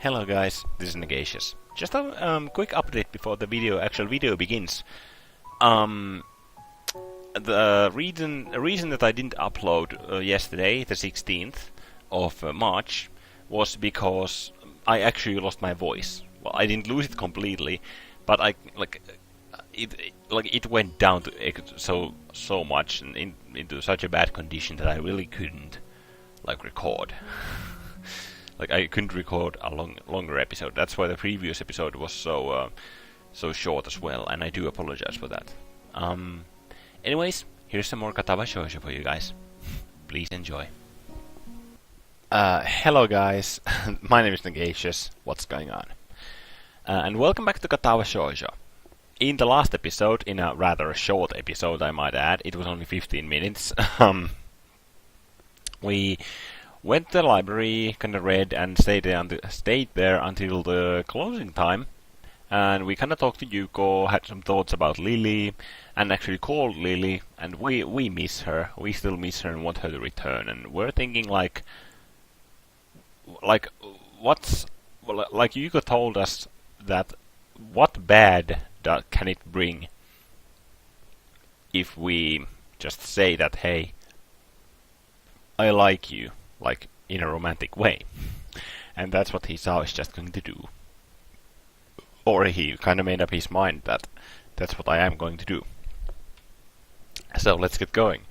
Hello guys, this is Negacious. Just a quick update before the actual video begins. The reason that I didn't upload yesterday, the 16th of March, was because I actually lost my voice. Well, I didn't lose it completely, but it went down to so much and into such a bad condition that I really couldn't record. I couldn't record a longer episode. That's why the previous episode was so short as well, and I do apologize for that. Anyways, here's some more Katawa Shoujo for you guys. Please enjoy. Hello guys, my name is Negacious. What's going on? And welcome back to Katawa Shoujo. In the last episode, in a rather short episode I might add, it was only 15 minutes, we went to the library, kind of read, and stayed there until the closing time. And we kind of talked to Yuko, had some thoughts about Lily, and actually called Lily. And we miss her. We still miss her and want her to return. And we're thinking like Yuko told us that what bad can it bring if we just say that, hey, I like you. Like, in a romantic way. And that's what Hisao is just going to do. Or he kind of made up his mind that that's what I am going to do. So let's get going.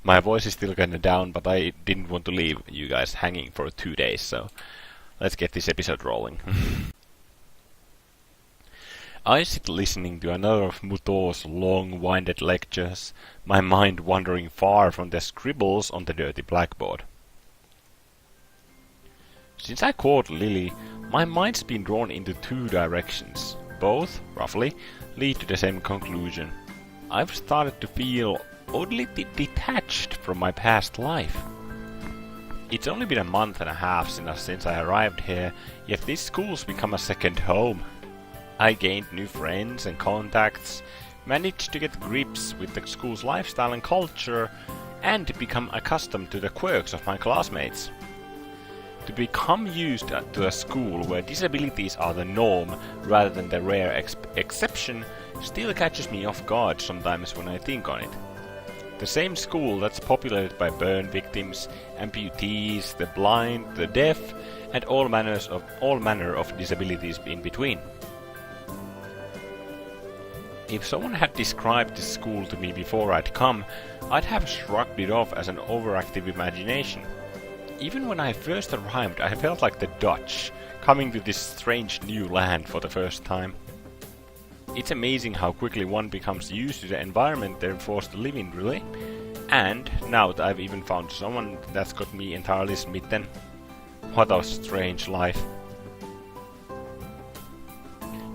My voice is still kind of down, but I didn't want to leave you guys hanging for 2 days, so let's get this episode rolling. I sit listening to another of Muto's long-winded lectures, my mind wandering far from the scribbles on the dirty blackboard. Since I called Lily, my mind's been drawn into two directions. Both, roughly, lead to the same conclusion. I've started to feel oddly detached from my past life. It's only been a month and a half since I arrived here, yet this school's become a second home. I gained new friends and contacts, managed to get grips with the school's lifestyle and culture, and become accustomed to the quirks of my classmates. To become used to a school where disabilities are the norm rather than the rare exception still catches me off guard sometimes when I think on it. The same school that's populated by burn victims, amputees, the blind, the deaf, and all manner of disabilities in between. If someone had described this school to me before I'd come, I'd have shrugged it off as an overactive imagination. Even when I first arrived, I felt like the Dutch, coming to this strange new land for the first time. It's amazing how quickly one becomes used to the environment they're forced to live in, really. And now that I've even found someone that's got me entirely smitten. What a strange life.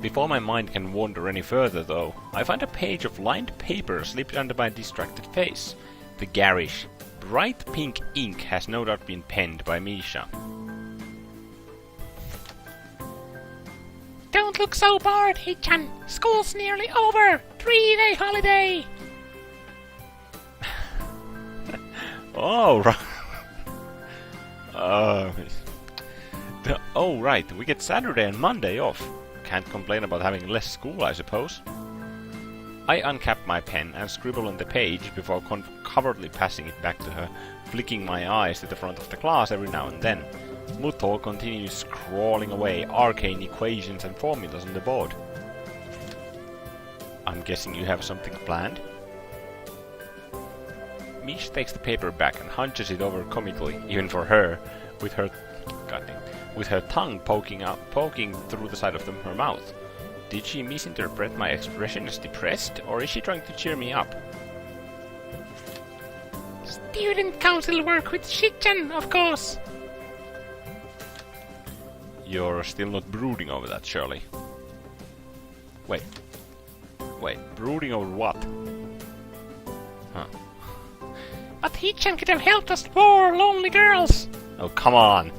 Before my mind can wander any further, though, I find a page of lined paper slipped under my distracted face. The garish, bright pink ink has no doubt been penned by Misha. Don't look so bored, Hichan. School's nearly over. 3-day holiday. Oh, right. Oh, right. We get Saturday and Monday off. Can't complain about having less school, I suppose. I uncap my pen and scribble on the page before covertly passing it back to her, flicking my eyes to the front of the class every now and then. Muto continues scrawling away arcane equations and formulas on the board. I'm guessing you have something planned? Mish takes the paper back and hunches it over comically, even for her, with her tongue poking through the side of her mouth. Did she misinterpret my expression as depressed, or is she trying to cheer me up? Student council work with Hichan, of course. You're still not brooding over that, surely? Wait, brooding over what? Huh. But Hichan could have helped us poor, lonely girls. Oh, come on!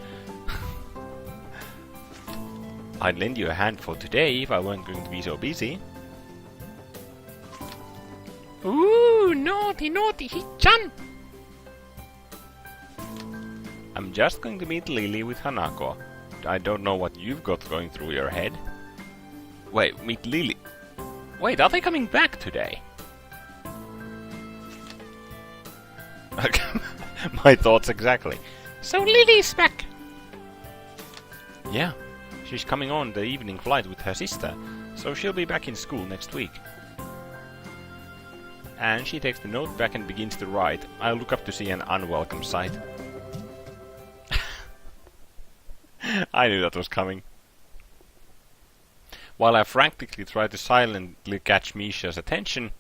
I'd lend you a hand for today if I weren't going to be so busy. Ooh, naughty Hichan! I'm just going to meet Lily with Hanako. I don't know what you've got going through your head. Wait, meet Lily. Wait, are they coming back today? My thoughts exactly. So Lily's back. Yeah, she's coming on the evening flight with her sister, so she'll be back in school next week. And she takes the note back and begins to write. I look up to see an unwelcome sight. I knew that was coming. While I frantically try to silently catch Misha's attention,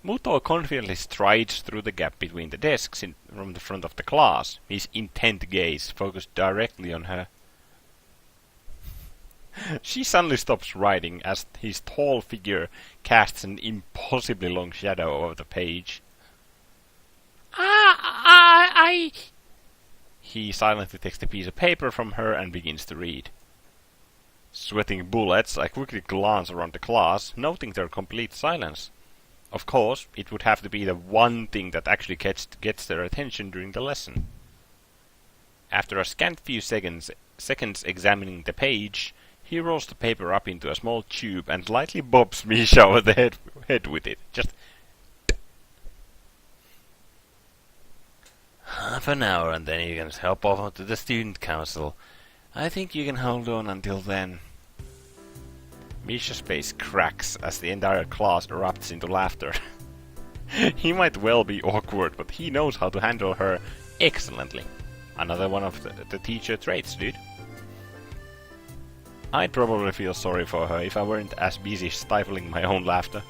Muto confidently strides through the gap between the desks from the front of the class, his intent gaze focused directly on her. She suddenly stops writing as his tall figure casts an impossibly long shadow over the page. He silently takes the piece of paper from her and begins to read. Sweating bullets, I quickly glance around the class, noting their complete silence. Of course, it would have to be the one thing that actually gets their attention during the lesson. After a scant few seconds examining the page, he rolls the paper up into a small tube and lightly bobs Misha over the head with it. Just half an hour and then you can help off to the student council. I think you can hold on until then. Misha's face cracks as the entire class erupts into laughter. He might well be awkward, but he knows how to handle her excellently. Another one of the teacher traits, dude. I'd probably feel sorry for her if I weren't as busy stifling my own laughter.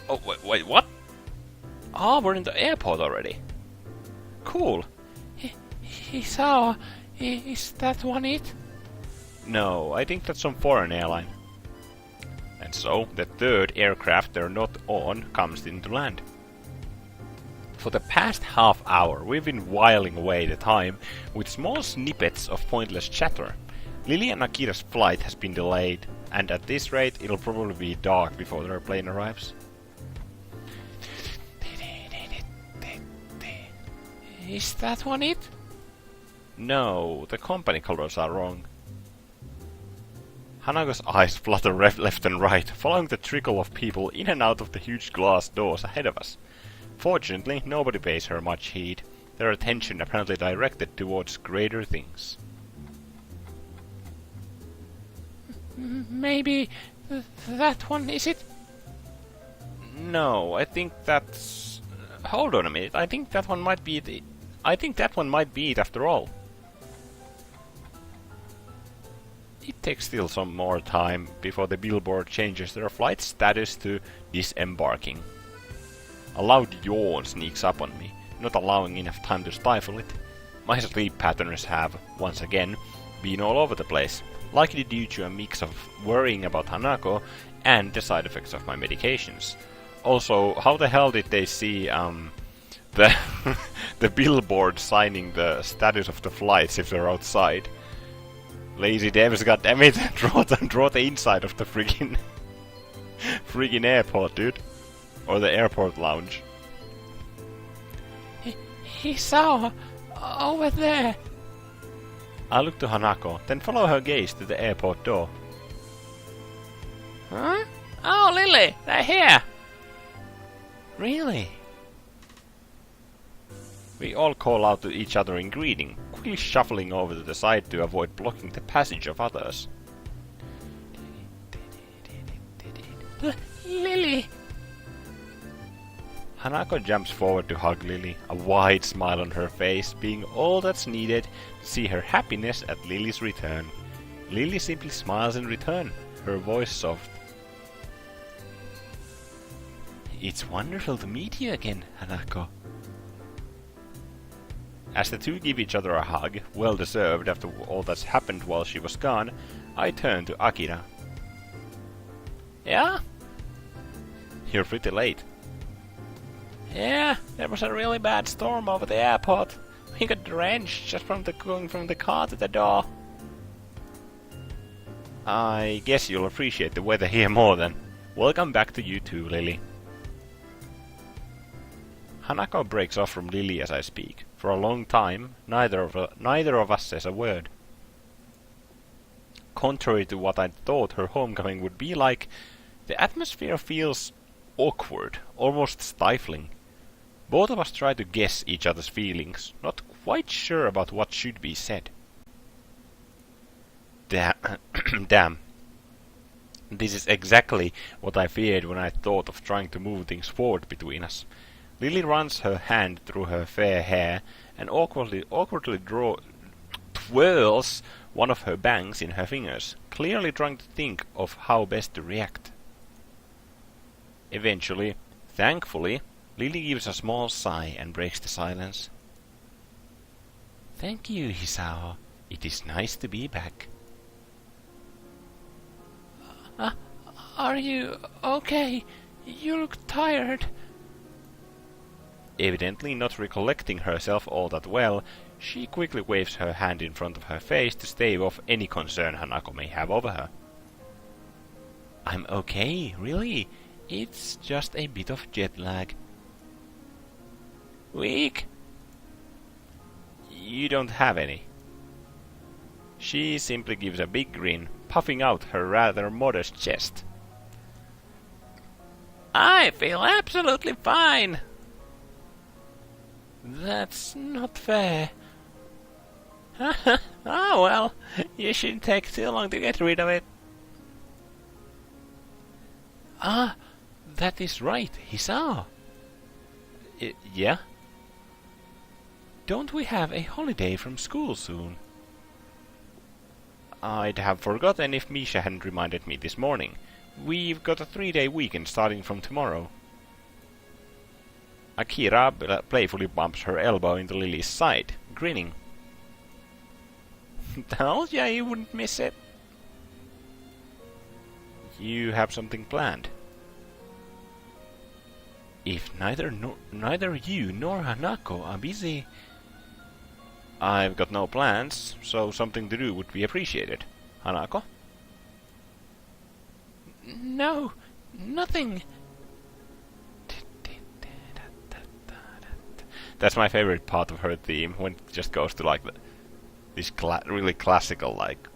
Oh, wait, what? Ah, we're in the airport already. Cool. Hisao, is that one it? No, I think that's some foreign airline. And so, the third aircraft they're not on comes into land. For the past half hour, we've been whiling away the time with small snippets of pointless chatter. Lily and Akira's flight has been delayed, and at this rate, it'll probably be dark before their plane arrives. Is that one it? No, the company colors are wrong. Hanako's eyes flutter left and right, following the trickle of people in and out of the huge glass doors ahead of us. Fortunately, nobody pays her much heed, their attention apparently directed towards greater things. Maybe that one, is it? No, I think that's... Hold on a minute, I think that one might be it after all. It takes still some more time before the billboard changes their flight status to disembarking. A loud yawn sneaks up on me, not allowing enough time to stifle it. My sleep patterns have, once again, been all over the place, likely due to a mix of worrying about Hanako and the side effects of my medications. Also, how the hell did they see the the billboard signing the status of the flights if they're outside? Lazy devs, goddammit, draw the inside of the friggin' airport, dude. Or the airport lounge. Hisao, over there. I look to Hanako, then follow her gaze to the airport door. Huh? Oh, Lily, they're here. Really? We all call out to each other in greeting, quickly shuffling over to the side to avoid blocking the passage of others. Lily. Hanako jumps forward to hug Lily, a wide smile on her face being all that's needed to see her happiness at Lily's return. Lily simply smiles in return, her voice soft. It's wonderful to meet you again, Hanako. As the two give each other a hug, well deserved after all that's happened while she was gone, I turn to Akira. Yeah? You're pretty late. Yeah, there was a really bad storm over the airport. We got drenched just from going from the car to the door. I guess you'll appreciate the weather here more then. Welcome back to you too, Lily. Hanako breaks off from Lily as I speak. For a long time, neither of us says a word. Contrary to what I'd thought her homecoming would be like, the atmosphere feels awkward, almost stifling. Both of us try to guess each other's feelings, not quite sure about what should be said. Damn. This is exactly what I feared when I thought of trying to move things forward between us. Lily runs her hand through her fair hair and awkwardly twirls one of her bangs in her fingers, clearly trying to think of how best to react. Eventually, thankfully, Lily gives a small sigh and breaks the silence. "Thank you, Hisao. It is nice to be back." Are you okay? You look tired. Evidently not recollecting herself all that well, she quickly waves her hand in front of her face to stave off any concern Hanako may have over her. "I'm okay, really. It's just a bit of jet lag." "Weak?" "You don't have any." She simply gives a big grin, puffing out her rather modest chest. "I feel absolutely fine." "That's not fair." Oh well, you shouldn't take too long to get rid of it. "Ah, that is right, Hisao." Yeah? "Don't we have a holiday from school soon?" "I'd have forgotten if Misha hadn't reminded me this morning. We've got a 3-day weekend starting from tomorrow." Akira playfully bumps her elbow into Lily's side, grinning. "Told ya you wouldn't miss it." "You have something planned?" "If neither you nor Hanako are busy..." "I've got no plans, so something to do would be appreciated. Hanako?" "No, nothing." That's my favorite part of her theme, when it just goes to like this really classical like.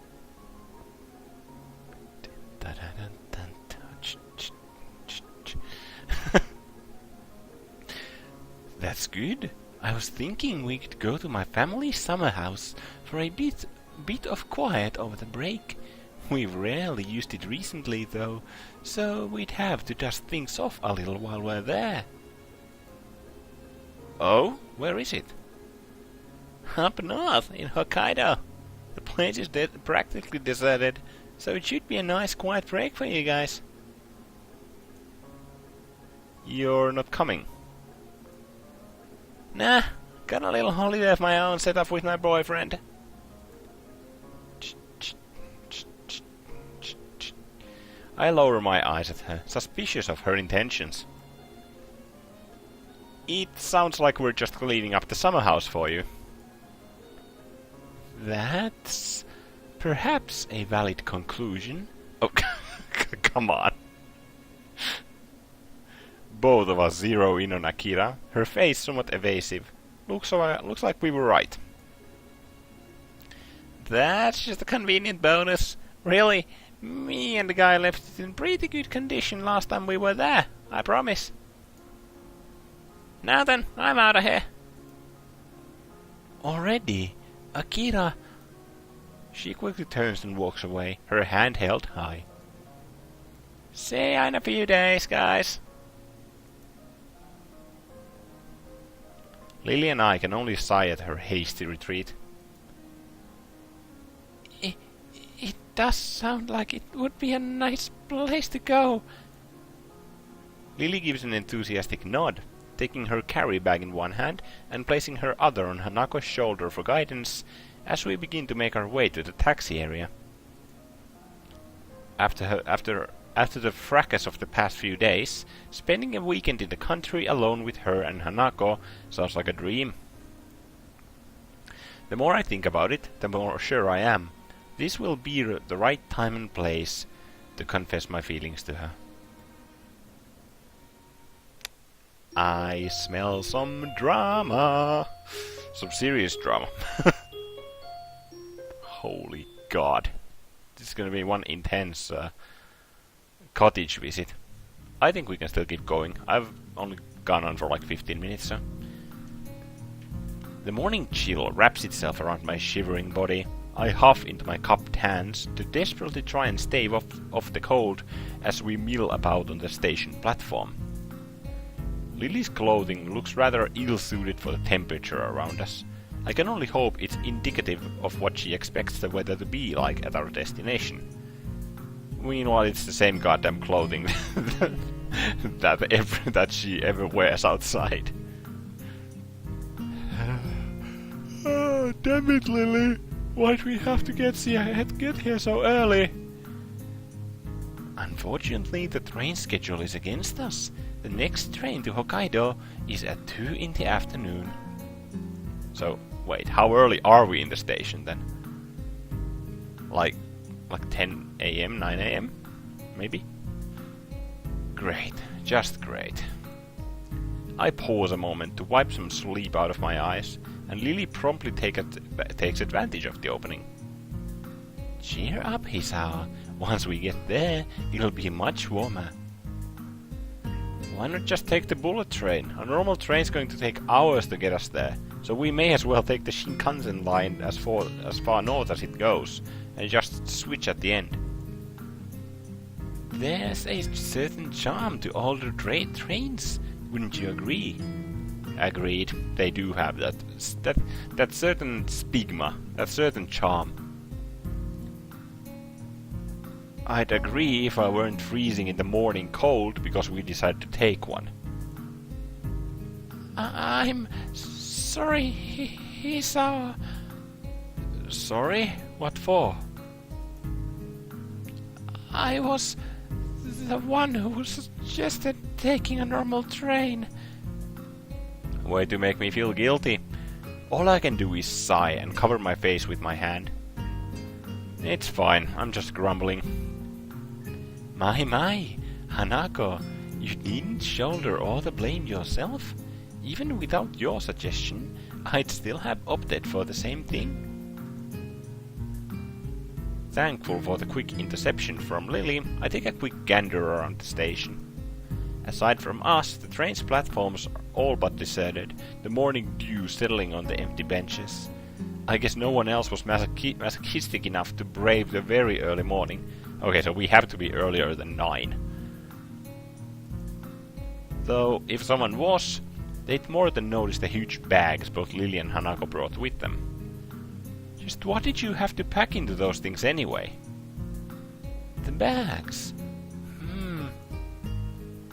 That's good. I was thinking we could go to my family's summer house for a bit of quiet over the break. We've rarely used it recently, though, so we'd have to dust things off a little while we're there. Oh? Where is it? Up north, in Hokkaido. The place is practically deserted, so it should be a nice quiet break for you guys. You're not coming? Nah, got a little holiday of my own set up with my boyfriend. I lower my eyes at her, suspicious of her intentions. It sounds like we're just cleaning up the summer house for you. That's perhaps a valid conclusion. Oh, come on. Both of us zero in on Akira, her face somewhat evasive. Looks like we were right. That's just a convenient bonus. Really, me and the guy left it in pretty good condition last time we were there, I promise. Now then, I'm out of here. Already? Akira? She quickly turns and walks away, her hand held high. See ya in a few days, guys. Lily and I can only sigh at her hasty retreat. It does sound like it would be a nice place to go. Lily gives an enthusiastic nod, taking her carry bag in one hand and placing her other on Hanako's shoulder for guidance as we begin to make our way to the taxi area. After the fracas of the past few days, spending a weekend in the country alone with her and Hanako sounds like a dream. The more I think about it, the more sure I am. This will be the right time and place to confess my feelings to her. I smell some drama. Some serious drama. Holy God. This is gonna be one intense cottage visit. I think we can still keep going. I've only gone on for like 15 minutes, so. The morning chill wraps itself around my shivering body. I huff into my cupped hands to desperately try and stave off the cold as we mill about on the station platform. Lily's clothing looks rather ill-suited for the temperature around us. I can only hope it's indicative of what she expects the weather to be like at our destination. Meanwhile, it's the same goddamn clothing that she ever wears outside. Oh, damn it, Lily! Why'd we have to get here so early? Unfortunately, the train schedule is against us. The next train to Hokkaido is at 2 in the afternoon. So, wait, how early are we in the station then? Like 10 AM, 9 AM? Maybe? Great, just great. I pause a moment to wipe some sleep out of my eyes, and Lily promptly takes advantage of the opening. Cheer up, Hisao. Once we get there, it'll be much warmer. Why not just take the bullet train? A normal train's going to take hours to get us there, so we may as well take the Shinkansen line as far north as it goes, and just switch at the end. There's a certain charm to older trains, wouldn't you agree? Agreed. They do have that certain stigma, that certain charm. I'd agree if I weren't freezing in the morning cold because we decided to take one. I'm sorry, Hisao. Sorry? What for? I was the one who suggested taking a normal train. Way to make me feel guilty. All I can do is sigh and cover my face with my hand. It's fine, I'm just grumbling. My, Hanako, you needn't shoulder all the blame yourself. Even without your suggestion, I'd still have opted for the same thing. Thankful for the quick interception from Lily, I take a quick gander around the station. Aside from us, the train's platforms are all but deserted, the morning dew settling on the empty benches. I guess no one else was masochistic enough to brave the very early morning. Okay, so we have to be earlier than 9. Though, if someone was, they'd more than notice the huge bags both Lily and Hanako brought with them. Just what did you have to pack into those things anyway? The bags?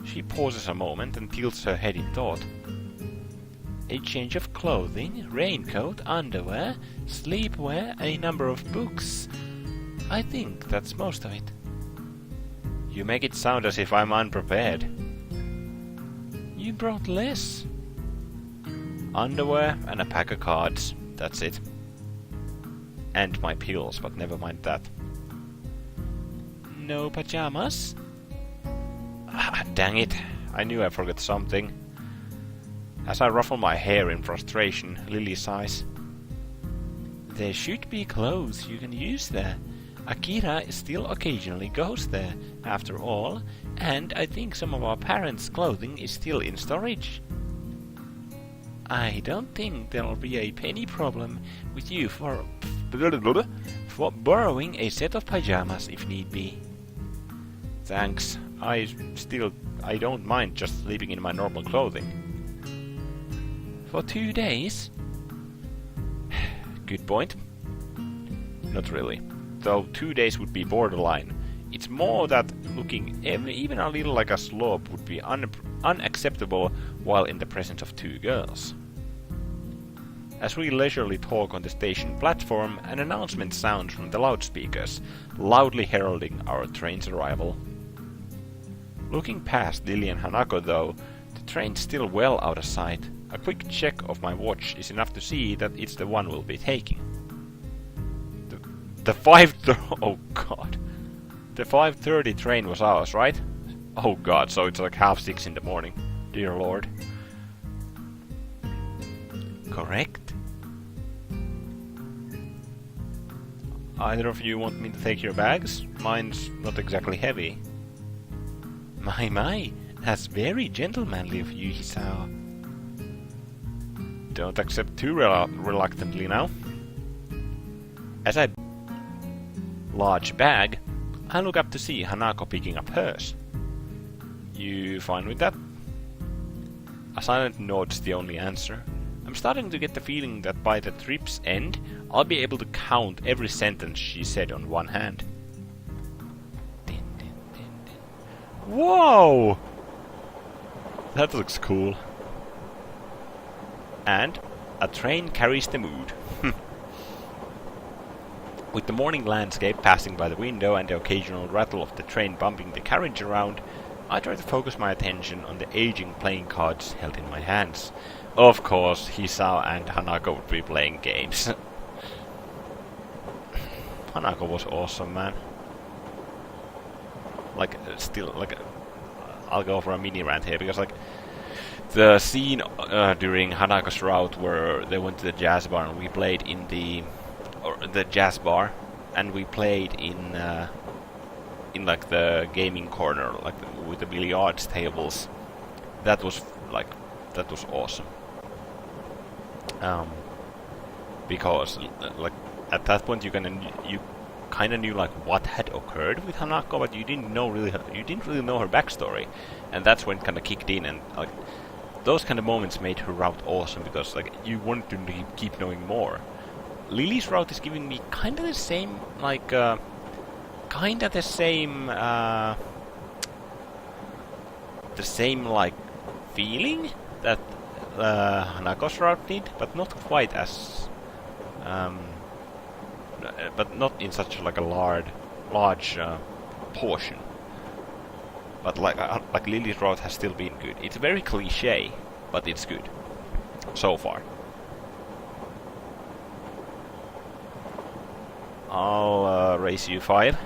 She pauses a moment and tilts her head in thought. A change of clothing, raincoat, underwear, sleepwear, and a number of books. I think that's most of it. You make it sound as if I'm unprepared. You brought less. Underwear and a pack of cards. That's it. And my pills, but never mind that. No pajamas? Ah, dang it. I knew I forgot something. As I ruffle my hair in frustration, Lily sighs. There should be clothes you can use there. Akira still occasionally goes there, after all, and I think some of our parents' clothing is still in storage. I don't think there'll be a penny problem with you for borrowing a set of pajamas if need be. Thanks. I don't mind just sleeping in my normal clothing. For 2 days? Good point. Not really. Though 2 days would be borderline. It's more that looking even a little like a slob would be unacceptable while in the presence of 2 girls. As we leisurely talk on the station platform, an announcement sounds from the loudspeakers, loudly heralding our train's arrival. Looking past Lily and Hanako though, the train's still well out of sight. A quick check of my watch is enough to see that it's the one we'll be taking. The 5:30 train was ours, right? Oh god, so it's like 5:30 in the morning. dear lord. Correct. Either of you want me to take your bags? Mine's not exactly heavy. My, that's very gentlemanly of you, Hisao. Don't accept too reluctantly now. As I large bag, I look up to see Hanako picking up hers. You fine with that? A silent nod's the only answer. I'm starting to get the feeling that by the trip's end, I'll be able to count every sentence she said on one hand. Din, din, din, din. Whoa! That looks cool. And a train carries the mood. With the morning landscape passing by the window and the occasional rattle of the train bumping the carriage around, I try to focus my attention on the aging playing cards held in my hands. Of course, Hisao and Hanako would be playing games. Hanako was awesome, man. Like, still, like, I'll go for a mini rant here, because, like, the scene during Hanako's route where they went to the jazz bar and we played in the jazz bar, and we played in like the gaming corner, like with the billiards tables. That was awesome. Because like at that point you kind of knew like what had occurred with Hanako, but you didn't really know her backstory, and that's when it kind of kicked in, and like those kind of moments made her route awesome, because like you wanted to keep knowing more. Lily's route is giving me kind of the same, like, the same, like, feeling that Hanako's route did, but not quite as, but not in such, like, a large portion. But, like Lily's route has still been good. It's very cliché, but it's good. So far. I'll raise you 5.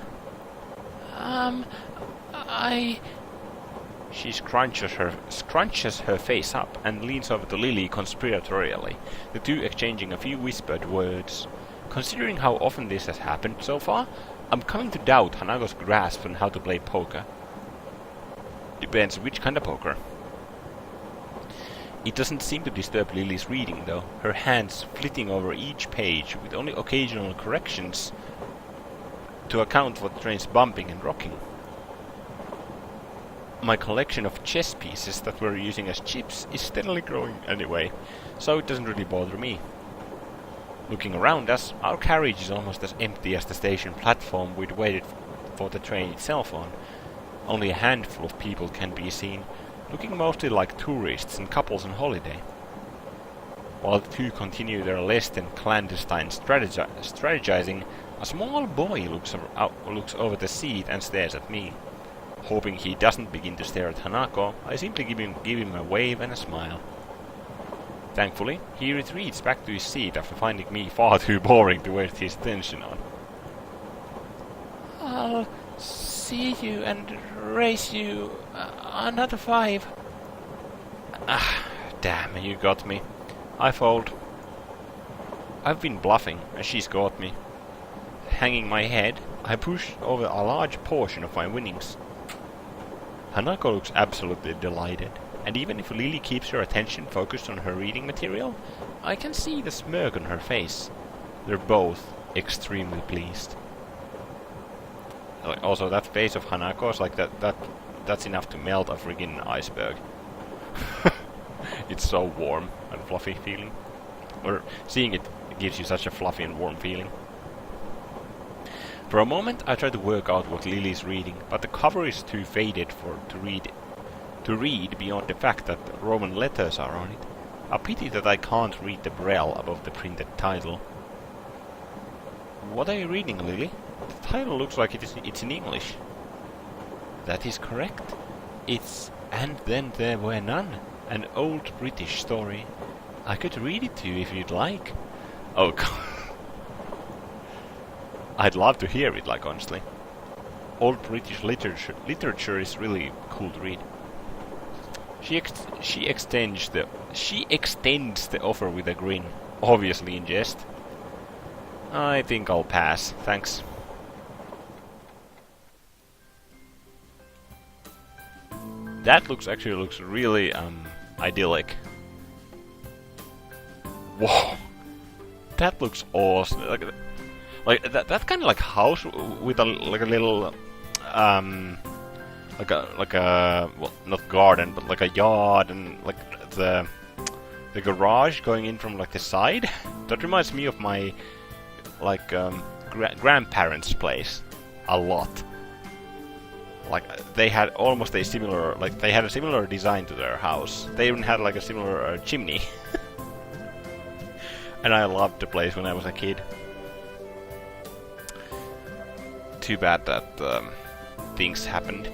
She scrunches her face up and leans over to Lily conspiratorially, the two exchanging a few whispered words. Considering how often this has happened so far, I'm coming to doubt Hanako's grasp on how to play poker. Depends which kind of poker. It doesn't seem to disturb Lily's reading, though, her hands flitting over each page with only occasional corrections to account for the train's bumping and rocking. My collection of chess pieces that we're using as chips is steadily growing anyway, so it doesn't really bother me. Looking around us, our carriage is almost as empty as the station platform we'd waited for the train itself on. Only a handful of people can be seen, looking mostly like tourists and couples on holiday. While the two continue their less than clandestine strategizing, a small boy looks over the seat and stares at me. Hoping he doesn't begin to stare at Hanako, I simply give him a wave and a smile. Thankfully, he retreats back to his seat after finding me far too boring to waste his attention on. I'll see you and raise you another 5. Ah, damn, you got me. I fold. I've been bluffing, and she's got me. Hanging my head, I push over a large portion of my winnings. Hanako looks absolutely delighted, and even if Lily keeps her attention focused on her reading material, I can see the smirk on her face. They're both extremely pleased. Also, that face of Hanako's, like that's enough to melt a friggin' iceberg. It's so warm and fluffy feeling. Or seeing it gives you such a fluffy and warm feeling. For a moment I try to work out what Lily's reading, but the cover is too faded to read beyond the fact that Roman letters are on it. A pity that I can't read the braille above the printed title. What are you reading, Lily? The title looks like it's in English. That is correct. It's And Then There Were None, an old British story. I could read it to you if you'd like. Oh God. I'd love to hear it, like, honestly. Old British literature is really cool to read. She extends the offer with a grin, obviously in jest. I think I'll pass, thanks. That actually looks really idyllic. Whoa, that looks awesome. Like that kind of like house with a little like a well, not garden, but like a yard and like the garage going in from like the side. That reminds me of my like grandparents' place a lot. Like they had almost a similar, like they had a similar design to their house. They even had like a similar chimney. And I loved the place when I was a kid. Too bad that things happened.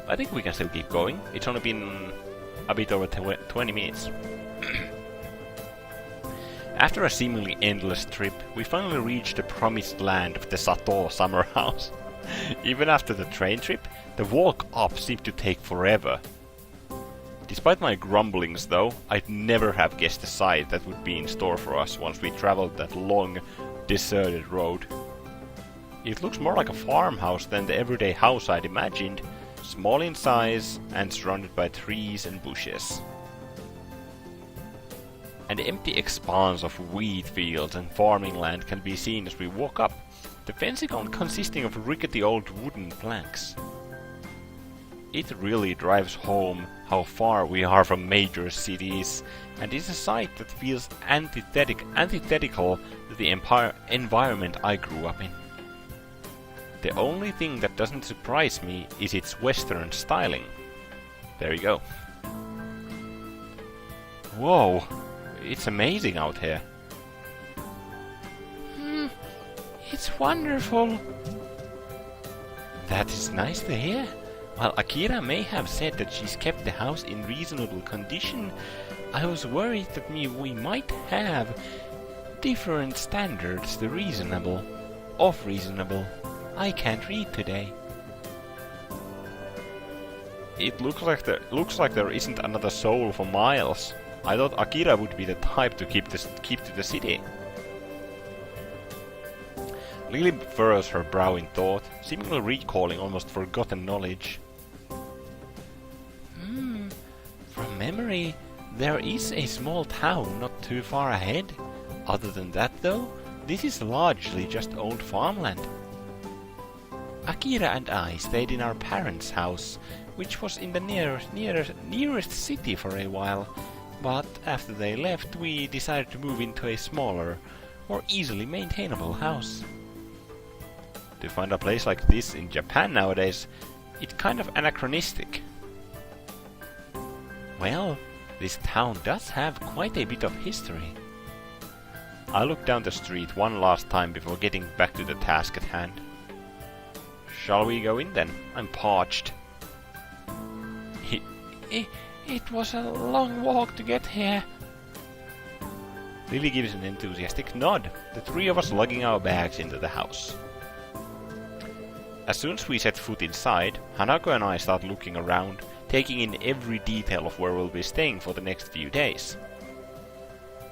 I think we can still keep going. It's only been a bit over 20 minutes. After a seemingly endless trip, we finally reached the promised land of the Sato summer house. Even after the train trip, the walk up seemed to take forever. Despite my grumblings though, I'd never have guessed the sight that would be in store for us once we traveled that long, deserted road. It looks more like a farmhouse than the everyday house I'd imagined, small in size and surrounded by trees and bushes. An empty expanse of wheat fields and farming land can be seen as we walk up, the fencing consisting of rickety old wooden planks. It really drives home how far we are from major cities, and is a sight that feels antithetical to the environment I grew up in. The only thing that doesn't surprise me is its western styling. There you go. Whoa, it's amazing out here. It's wonderful. That is nice to hear. While Akira may have said that she's kept the house in reasonable condition, I was worried that we might have different standards to reasonable. Of reasonable. I can't read today. It looks like there isn't another soul for miles. I thought Akira would be the type to keep to the city. Lily furrows her brow in thought, seemingly recalling almost forgotten knowledge. From memory, there is a small town not too far ahead. Other than that though, this is largely just old farmland. Akira and I stayed in our parents' house, which was in the nearest city for a while, but after they left we decided to move into a smaller, more easily maintainable house. To find a place like this in Japan nowadays, it's kind of anachronistic. Well, this town does have quite a bit of history. I looked down the street one last time before getting back to the task at hand. Shall we go in then? I'm parched. It was a long walk to get here. Lily gives an enthusiastic nod, the three of us lugging our bags into the house. As soon as we set foot inside, Hanako and I start looking around, taking in every detail of where we'll be staying for the next few days.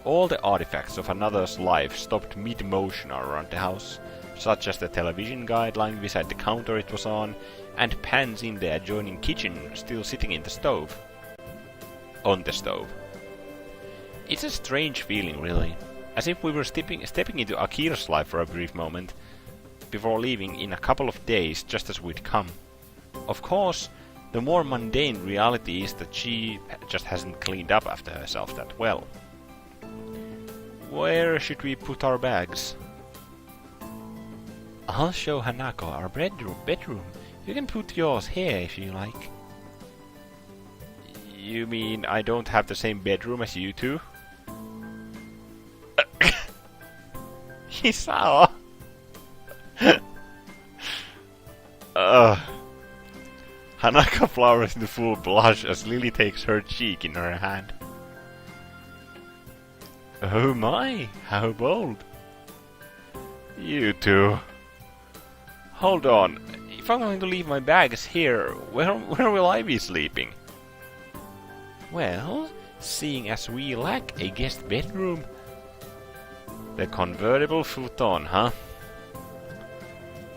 All the artifacts of another's life stopped mid-motion around the house, such as the television guide lying beside the counter it was on, and pans in the adjoining kitchen still sitting in the stove. On the stove. It's a strange feeling, really, as if we were stepping into Akira's life for a brief moment, before leaving in a couple of days just as we'd come. Of course, the more mundane reality is that she just hasn't cleaned up after herself that well. Where should we put our bags? I'll show Hanako our bedroom. You can put yours here if you like. You mean I don't have the same bedroom as you two? Hisao! Hanako flowers into full blush as Lily takes her cheek in her hand. Oh my, how bold. You two. Hold on, if I'm going to leave my bags here, where will I be sleeping? Well, seeing as we lack a guest bedroom... The convertible futon, huh?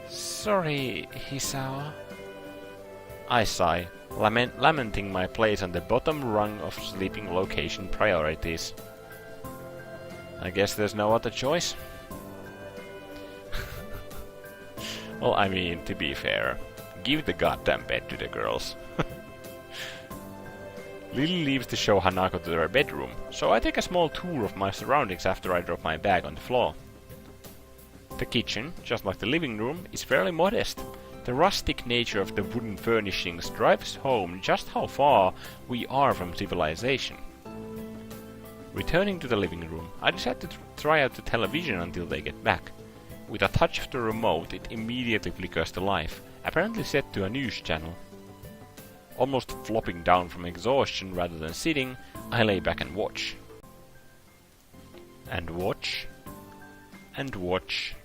Sorry, Hisao. I sigh, lamenting my place on the bottom rung of sleeping location priorities. I guess there's no other choice. Well, I mean, to be fair, give the goddamn bed to the girls. Lily leaves to show Hanako to their bedroom, so I take a small tour of my surroundings after I drop my bag on the floor. The kitchen, just like the living room, is fairly modest. The rustic nature of the wooden furnishings drives home just how far we are from civilization. Returning to the living room, I decide to try out the television until they get back. With a touch of the remote, it immediately flickers to life, apparently set to a news channel. Almost flopping down from exhaustion rather than sitting, I lay back and watch. And watch. And watch.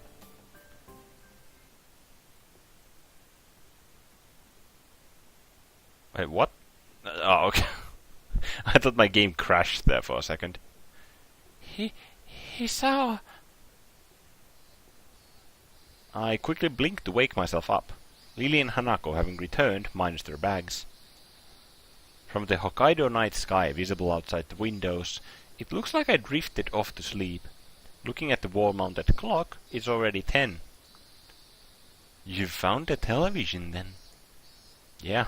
Wait, what? Oh, okay. I thought my game crashed there for a second. Hisao. I quickly blinked to wake myself up. Lily and Hanako having returned, minus their bags. From the Hokkaido night sky visible outside the windows, it looks like I drifted off to sleep. Looking at the wall-mounted clock, it's already 10. You've found the television, then? Yeah.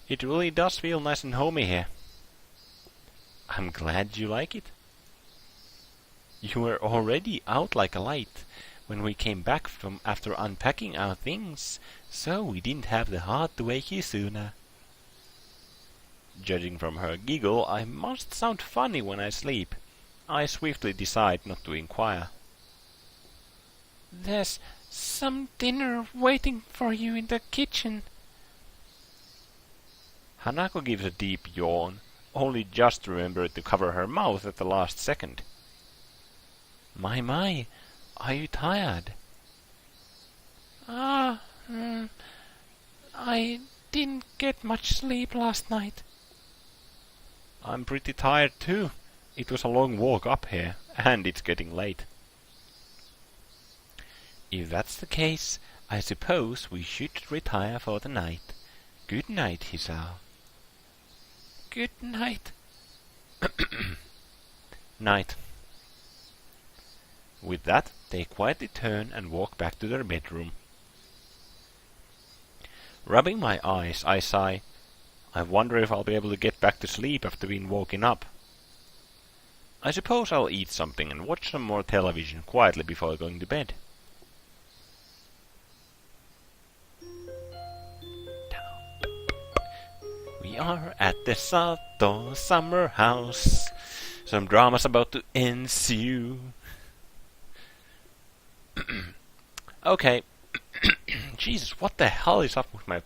It really does feel nice and homey here. I'm glad you like it. You were already out like a light when we came back from after unpacking our things, so we didn't have the heart to wake you sooner. Judging from her giggle, I must sound funny when I sleep. I swiftly decide not to inquire. There's some dinner waiting for you in the kitchen. Hanako gives a deep yawn, only just remembered to cover her mouth at the last second. My, are you tired? I didn't get much sleep last night. I'm pretty tired too. It was a long walk up here, and it's getting late. If that's the case, I suppose we should retire for the night. Good night, Hisao. Good night. Night. With that, they quietly turn and walk back to their bedroom. Rubbing my eyes, I sigh. I wonder if I'll be able to get back to sleep after being woken up. I suppose I'll eat something and watch some more television quietly before going to bed. We are at the Sato summer house. Some drama's about to ensue. Okay. Jesus, what the hell is up with my...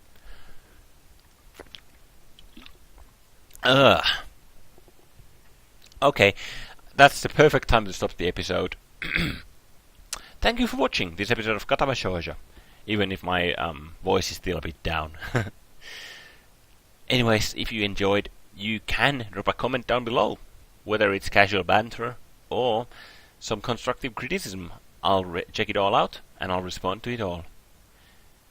Okay, that's the perfect time to stop the episode. Thank you for watching this episode of Katawa Shoujo, even if my voice is still a bit down. Anyways, if you enjoyed, you can drop a comment down below, whether it's casual banter or some constructive criticism. I'll check it all out and I'll respond to it all.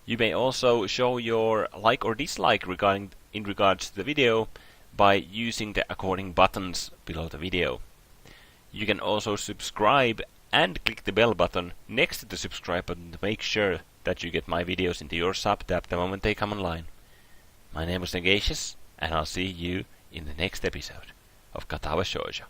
You may also show your like or dislike in regards to the video by using the according buttons below the video. You can also subscribe and click the bell button next to the subscribe button to make sure that you get my videos into your sub tab the moment they come online. My name is Negacious, and I'll see you in the next episode of Katawa Shoujo.